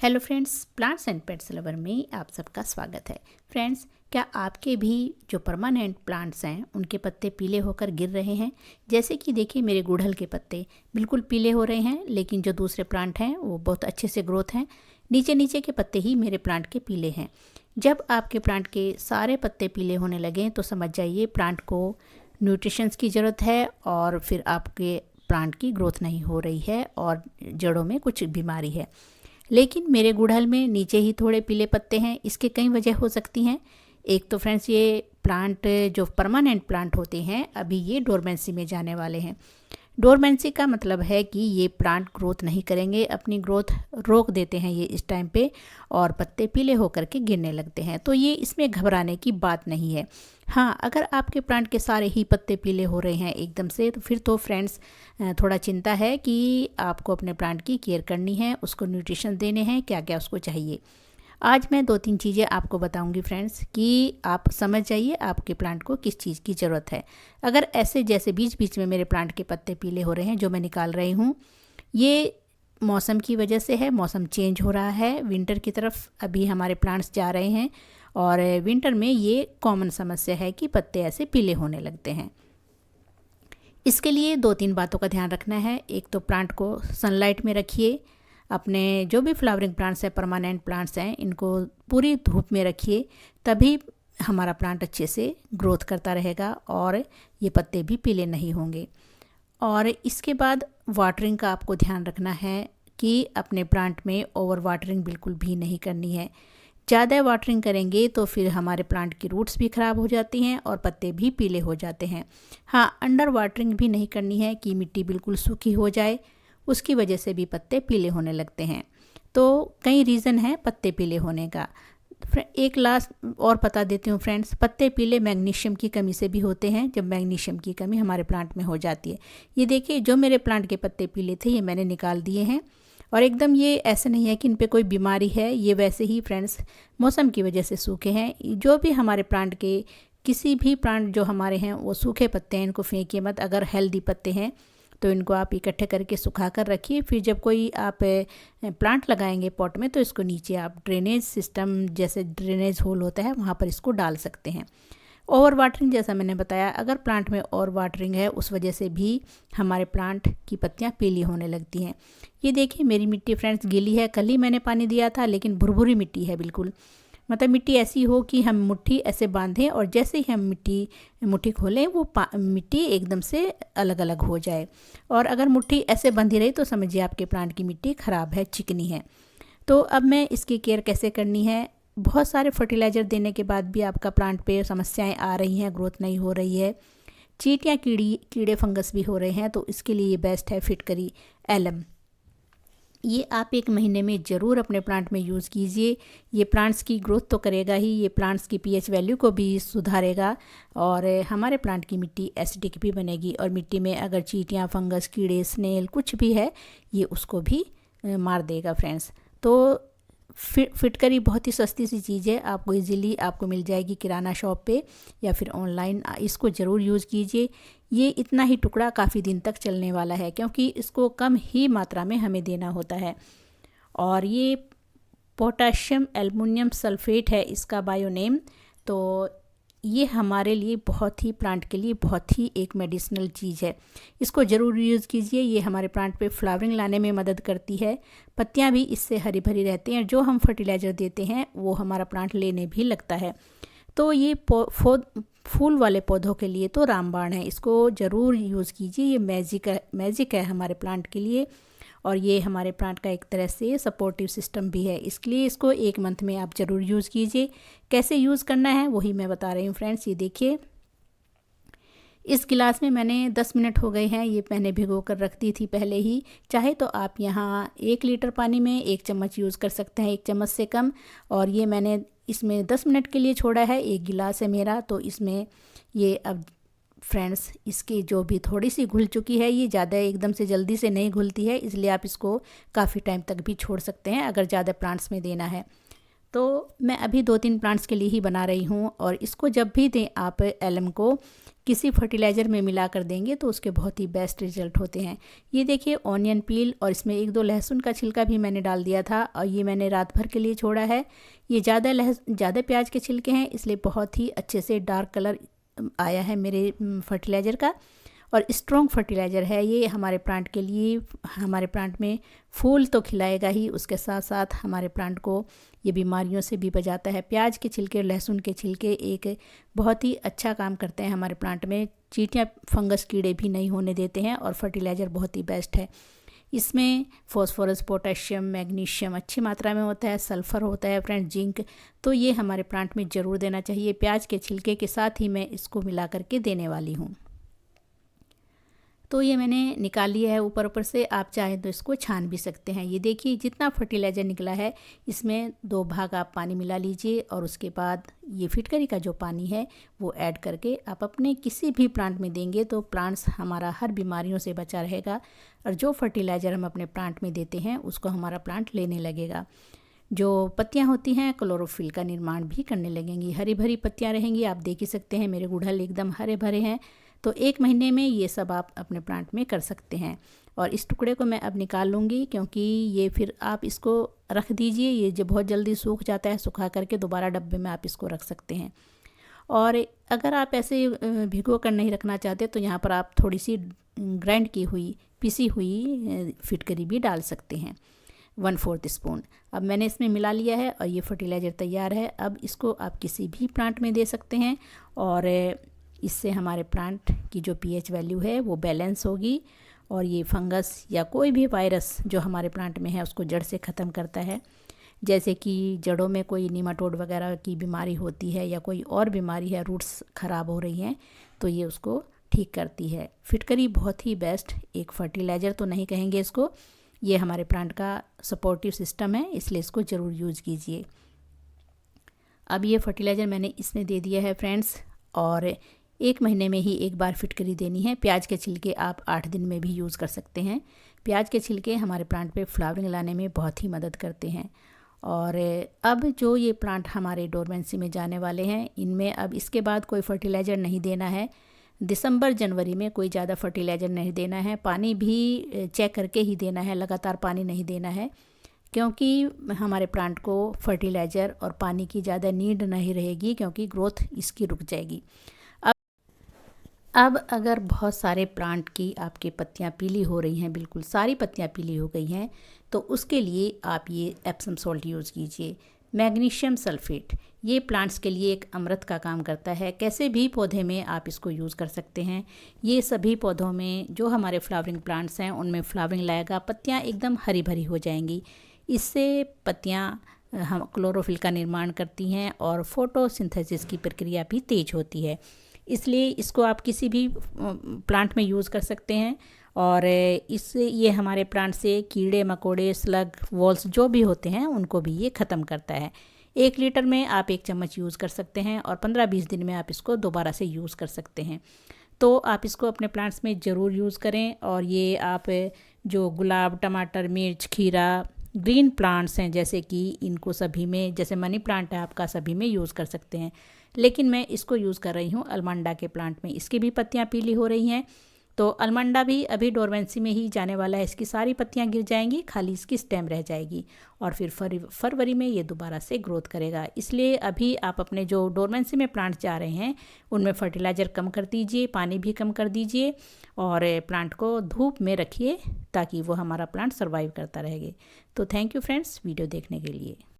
Hello friends, plants and pets lover में आप सबका स्वागत है। फ्रेंड्स, क्या आपके भी जो परमानेंट प्लांट्स हैं उनके पत्ते पीले होकर गिर रहे हैं? जैसे कि देखिए, मेरे गुड़हल के पत्ते बिल्कुल पीले हो रहे हैं, लेकिन जो दूसरे प्लांट हैं वो बहुत अच्छे से ग्रोथ हैं। नीचे नीचे के पत्ते ही मेरे प्लांट के पीले हैं। जब आपके प्लांट के सारे पत्ते पीले होने लगें तो समझ जाइए प्लांट को न्यूट्रिशंस की ज़रूरत है और फिर आपके प्लांट की ग्रोथ नहीं हो रही है और जड़ों में कुछ बीमारी है। लेकिन मेरे गुड़हल में नीचे ही थोड़े पीले पत्ते हैं। इसके कई वजह हो सकती हैं। एक तो फ्रेंड्स, ये प्लांट जो परमानेंट प्लांट होते हैं अभी ये डोरमेंसी में जाने वाले हैं। डोरमेंसी का मतलब है कि ये प्लांट ग्रोथ नहीं करेंगे, अपनी ग्रोथ रोक देते हैं ये इस टाइम पे और पत्ते पीले होकर के गिरने लगते हैं। तो ये इसमें घबराने की बात नहीं है। हाँ, अगर आपके प्लांट के सारे ही पत्ते पीले हो रहे हैं एकदम से, तो फिर तो फ्रेंड्स थोड़ा चिंता है कि आपको अपने प्लांट की केयर करनी है, उसको न्यूट्रिशन देने हैं, क्या क्या उसको चाहिए। आज मैं 2-3 चीज़ें आपको बताऊंगी फ्रेंड्स कि आप समझ जाइए आपके प्लांट को किस चीज़ की ज़रूरत है। अगर ऐसे जैसे बीच बीच में मेरे प्लांट के पत्ते पीले हो रहे हैं जो मैं निकाल रही हूँ, ये मौसम की वजह से है। मौसम चेंज हो रहा है, विंटर की तरफ अभी हमारे प्लांट्स जा रहे हैं और विंटर में ये कॉमन समस्या है कि पत्ते ऐसे पीले होने लगते हैं। इसके लिए 2-3 बातों का ध्यान रखना है। एक तो प्लांट को सनलाइट में रखिए। अपने जो भी फ्लावरिंग प्लांट्स हैं, परमानेंट प्लांट्स हैं, इनको पूरी धूप में रखिए, तभी हमारा प्लांट अच्छे से ग्रोथ करता रहेगा और ये पत्ते भी पीले नहीं होंगे। और इसके बाद वाटरिंग का आपको ध्यान रखना है कि अपने प्लांट में ओवर वाटरिंग बिल्कुल भी नहीं करनी है। ज़्यादा वाटरिंग करेंगे तो फिर हमारे प्लांट की रूट्स भी ख़राब हो जाती हैं और पत्ते भी पीले हो जाते हैं। हाँ, अंडर वाटरिंग भी नहीं करनी है कि मिट्टी बिल्कुल सूखी हो जाए, उसकी वजह से भी पत्ते पीले होने लगते हैं। तो कई रीज़न है पत्ते पीले होने का। एक लास्ट और बता देती हूँ फ्रेंड्स, पत्ते पीले मैग्नीशियम की कमी से भी होते हैं। जब मैग्नीशियम की कमी हमारे प्लांट में हो जाती है, ये देखिए जो मेरे प्लांट के पत्ते पीले थे ये मैंने निकाल दिए हैं और एकदम ये ऐसे नहीं है कि इन पे कोई बीमारी है, ये वैसे ही फ्रेंड्स मौसम की वजह से सूखे हैं। जो भी हमारे प्लांट के किसी भी प्लांट जो हमारे हैं वो सूखे पत्ते हैं, इनको फेंकिए मत। अगर हेल्दी पत्ते हैं तो इनको आप इकट्ठे करके सुखा कर रखिए। फिर जब कोई आप प्लांट लगाएंगे पॉट में तो इसको नीचे आप ड्रेनेज सिस्टम, जैसे ड्रेनेज होल होता है, वहाँ पर इसको डाल सकते हैं। ओवर वाटरिंग, जैसा मैंने बताया, अगर प्लांट में ओवर वाटरिंग है उस वजह से भी हमारे प्लांट की पत्तियाँ पीली होने लगती हैं। ये देखिए मेरी मिट्टी फ्रेंड्स गीली है, कल ही मैंने पानी दिया था, लेकिन भुरभुरी मिट्टी है बिल्कुल। मतलब मिट्टी ऐसी हो कि हम मुट्ठी ऐसे बांधें और जैसे ही हम मुट्ठी खोलें वो मिट्टी एकदम से अलग अलग हो जाए। और अगर मुट्ठी ऐसे बंधी रही तो समझिए आपके प्लांट की मिट्टी ख़राब है, चिकनी है। तो अब मैं इसकी केयर कैसे करनी है। बहुत सारे फर्टिलाइज़र देने के बाद भी आपका प्लांट पे समस्याएं आ रही हैं, ग्रोथ नहीं हो रही है, चींटियाँ कीड़े फंगस भी हो रहे हैं, तो इसके लिए ये बेस्ट है फिटकरी एलम। ये आप 1 महीने में ज़रूर अपने प्लांट में यूज़ कीजिए। ये प्लांट्स की ग्रोथ तो करेगा ही, ये प्लांट्स की पीएच वैल्यू को भी सुधारेगा और हमारे प्लांट की मिट्टी एसिडिक भी बनेगी। और मिट्टी में अगर चींटियाँ, फंगस, कीड़े, स्नेल कुछ भी है, ये उसको भी मार देगा फ्रेंड्स। तो फिटकरी बहुत ही सस्ती सी चीज़ है, आपको इजीली आपको मिल जाएगी किराना शॉप पे या फिर ऑनलाइन। इसको ज़रूर यूज़ कीजिए। ये इतना ही टुकड़ा काफ़ी दिन तक चलने वाला है, क्योंकि इसको कम ही मात्रा में हमें देना होता है। और ये पोटाशियम एल्युमिनियम सल्फेट है इसका बायो नेम। तो ये हमारे लिए बहुत ही, प्लांट के लिए बहुत ही एक मेडिसिनल चीज़ है। इसको ज़रूर यूज़ कीजिए। ये हमारे प्लांट पे फ्लावरिंग लाने में मदद करती है, पत्तियां भी इससे हरी भरी रहती हैं। जो हम फर्टिलाइज़र देते हैं वो हमारा प्लांट लेने भी लगता है। तो ये फूल वाले पौधों के लिए तो रामबाण है, इसको ज़रूर यूज़ कीजिए। ये मैजिक है हमारे प्लांट के लिए और ये हमारे प्लांट का एक तरह से सपोर्टिव सिस्टम भी है। इसलिए इसको 1 मंथ में आप ज़रूर यूज़ कीजिए। कैसे यूज़ करना है वही मैं बता रही हूँ फ्रेंड्स। ये देखिए, इस गिलास में मैंने 10 मिनट हो गए हैं, ये मैंने भिगो कर रख दी थी पहले ही। चाहे तो आप यहाँ 1 लीटर पानी में 1 चम्मच यूज़ कर सकते हैं, 1 चम्मच से कम। और ये मैंने इसमें 10 मिनट के लिए छोड़ा है। 1 गिलास है मेरा, तो इसमें ये अब फ्रेंड्स इसकी जो भी थोड़ी सी घुल चुकी है, ये ज़्यादा एकदम से जल्दी से नहीं घुलती है, इसलिए आप इसको काफ़ी टाइम तक भी छोड़ सकते हैं अगर ज़्यादा प्लांट्स में देना है। तो मैं अभी 2-3 प्लांट्स के लिए ही बना रही हूँ, और इसको जब भी दें आप एलएम को किसी फर्टिलाइज़र में मिला कर देंगे तो उसके बहुत ही बेस्ट रिजल्ट होते हैं। ये देखिए ऑनियन पील, और इसमें 1-2 लहसुन का छिलका भी मैंने डाल दिया था, और ये मैंने रात भर के लिए छोड़ा है। ये ज़्यादा प्याज के छिलके हैं, इसलिए बहुत ही अच्छे से डार्क कलर आया है मेरे फर्टिलाइज़र का, और स्ट्रॉन्ग फर्टिलाइज़र है ये हमारे प्लांट के लिए। हमारे प्लांट में फूल तो खिलाएगा ही, उसके साथ साथ हमारे प्लांट को ये बीमारियों से भी बचाता है। प्याज के छिलके और लहसुन के छिलके एक बहुत ही अच्छा काम करते हैं हमारे प्लांट में, चींटियाँ फंगस कीड़े भी नहीं होने देते हैं, और फर्टिलाइज़र बहुत ही बेस्ट है। इसमें फास्फोरस, पोटेशियम, मैग्नीशियम अच्छी मात्रा में होता है, सल्फ़र होता है फ्रेंड, जिंक, तो ये हमारे प्लांट में ज़रूर देना चाहिए। प्याज के छिलके के साथ ही मैं इसको मिला करके देने वाली हूँ। तो ये मैंने निकाल लिया है ऊपर ऊपर से, आप चाहें तो इसको छान भी सकते हैं। ये देखिए जितना फर्टिलाइज़र निकला है इसमें 2 भाग आप पानी मिला लीजिए, और उसके बाद ये फिटकरी का जो पानी है वो ऐड करके आप अपने किसी भी प्लांट में देंगे तो प्लांट्स हमारा हर बीमारियों से बचा रहेगा, और जो फर्टिलाइज़र हम अपने प्लांट में देते हैं उसको हमारा प्लांट लेने लगेगा। जो पत्तियां होती हैं क्लोरोफिल का निर्माण भी करने लगेंगी, हरी भरी पत्तियां रहेंगी। आप देख ही सकते हैं मेरे गुड़हल एकदम हरे भरे हैं। तो 1 महीने में ये सब आप अपने प्लांट में कर सकते हैं। और इस टुकड़े को मैं अब निकाल लूँगी, क्योंकि ये फिर आप इसको रख दीजिए, ये जो बहुत जल्दी सूख जाता है, सुखा करके दोबारा डब्बे में आप इसको रख सकते हैं। और अगर आप ऐसे भिगो कर नहीं रखना चाहते तो यहाँ पर आप थोड़ी सी ग्राइंड की हुई पिसी हुई फिटकरी भी डाल सकते हैं, 1/4 स्पून। अब मैंने इसमें मिला लिया है और ये फर्टिलाइज़र तैयार है। अब इसको आप किसी भी प्लांट में दे सकते हैं, और इससे हमारे प्लांट की जो पीएच वैल्यू है वो बैलेंस होगी, और ये फंगस या कोई भी वायरस जो हमारे प्लांट में है उसको जड़ से ख़त्म करता है। जैसे कि जड़ों में कोई नीमाटोड वगैरह की बीमारी होती है, या कोई और बीमारी है, रूट्स ख़राब हो रही हैं, तो ये उसको ठीक करती है। फिटकरी बहुत ही बेस्ट, एक फर्टिलाइज़र तो नहीं कहेंगे इसको, ये हमारे प्लांट का सपोर्टिव सिस्टम है, इसलिए इसको ज़रूर यूज़ कीजिए। अब ये फर्टिलाइज़र मैंने इसमें दे दिया है फ्रेंड्स, और 1 महीने में ही एक बार फिटकरी देनी है। प्याज के छिलके आप 8 दिन में भी यूज़ कर सकते हैं। प्याज के छिलके हमारे प्लांट पे फ्लावरिंग लाने में बहुत ही मदद करते हैं। और अब जो ये प्लांट हमारे डोरमेंसी में जाने वाले हैं, इनमें अब इसके बाद कोई फर्टिलाइज़र नहीं देना है। दिसंबर जनवरी में कोई ज़्यादा फर्टिलाइज़र नहीं देना है। पानी भी चेक करके ही देना है, लगातार पानी नहीं देना है, क्योंकि हमारे प्लांट को फर्टिलाइज़र और पानी की ज़्यादा नीड नहीं रहेगी, क्योंकि ग्रोथ इसकी रुक जाएगी। अब अगर बहुत सारे प्लांट की आपकी पत्तियां पीली हो रही हैं, बिल्कुल सारी पत्तियां पीली हो गई हैं, तो उसके लिए आप ये एप्सम सॉल्ट यूज़ कीजिए। मैग्नीशियम सल्फेट ये प्लांट्स के लिए एक अमृत का काम करता है। कैसे भी पौधे में आप इसको यूज़ कर सकते हैं। ये सभी पौधों में जो हमारे फ्लावरिंग प्लांट्स हैं उनमें फ्लावरिंग लाएगा, पत्तियाँ एकदम हरी भरी हो जाएंगी। इससे पत्तियाँ हम क्लोरोफिल का निर्माण करती हैं, और फोटोसिंथेसिस की प्रक्रिया भी तेज होती है। इसलिए इसको आप किसी भी प्लांट में यूज़ कर सकते हैं, और इससे ये हमारे प्लांट से कीड़े मकोड़े, स्लग, वॉल्स जो भी होते हैं उनको भी ये ख़त्म करता है। 1 लीटर में आप 1 चम्मच यूज़ कर सकते हैं, और 15-20 दिन में आप इसको दोबारा से यूज़ कर सकते हैं। तो आप इसको अपने प्लांट्स में ज़रूर यूज़ करें। और ये आप जो गुलाब, टमाटर, मिर्च, खीरा, ग्रीन प्लांट्स हैं जैसे कि इनको सभी में, जैसे मनी प्लांट है आपका, सभी में यूज़ कर सकते हैं। लेकिन मैं इसको यूज़ कर रही हूँ अलमंडा के प्लांट में, इसकी भी पत्तियाँ पीली हो रही हैं। तो अलमंडा भी अभी डोरमेंसी में ही जाने वाला है, इसकी सारी पत्तियाँ गिर जाएंगी, खाली इसकी स्टेम रह जाएगी, और फिर फरवरी में ये दोबारा से ग्रोथ करेगा। इसलिए अभी आप अपने जो डोरमेंसी में प्लांट जा रहे हैं उनमें फर्टिलाइज़र कम कर दीजिए, पानी भी कम कर दीजिए, और प्लांट को धूप में रखिए ताकि वो हमारा प्लांट सर्वाइव करता रहेगा। तो थैंक यू फ्रेंड्स वीडियो देखने के लिए।